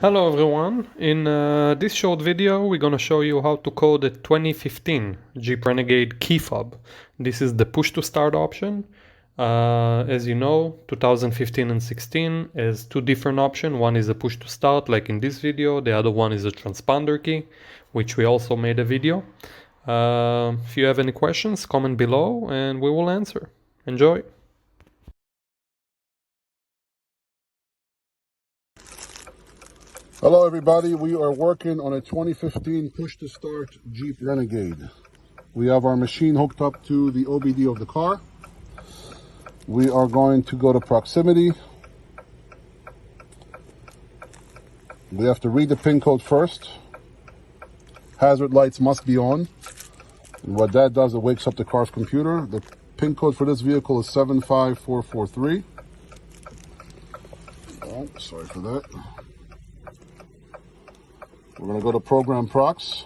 Hello everyone, in this short video we're gonna show you how to code a 2015 Jeep Renegade key fob. This is the push to start option. As you know, 2015 and 16 has two different options. One is a push to start like in this video, the other one is a transponder key, which we also made a video. If you have any questions, comment below and we will answer. Enjoy! Hello everybody, we are working on a 2015 push to start Jeep Renegade. We have our machine hooked up to the OBD of the car. We are going to go to proximity. We have to read the pin code first. Hazard lights must be on. And what that does, it wakes up the car's computer. The pin code for this vehicle is 75443. Oh, sorry for that. We're going to go to Program Prox,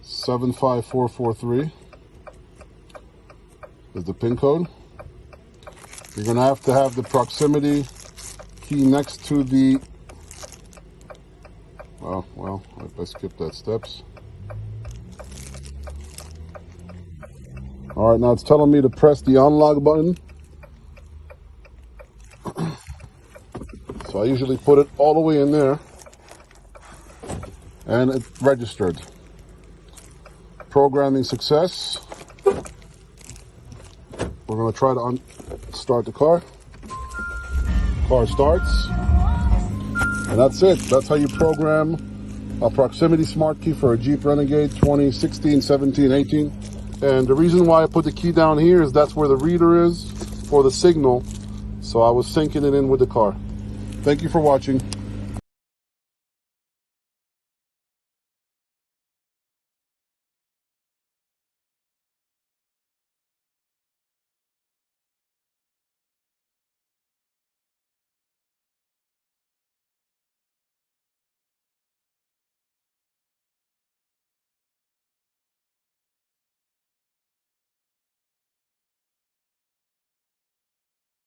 75443 is the pin code. You're going to have the proximity key next to the, well, I skipped that steps. All right, now it's telling me to press the unlock button. So I usually put it all the way in there. And it registered. Programming success. We're going to try to start the car. Car starts. And that's it. That's how you program a proximity smart key for a Jeep Renegade 2016, 17, 18. And the reason why I put the key down here is that's where the reader is for the signal. So I was syncing it in with the car. Thank you for watching.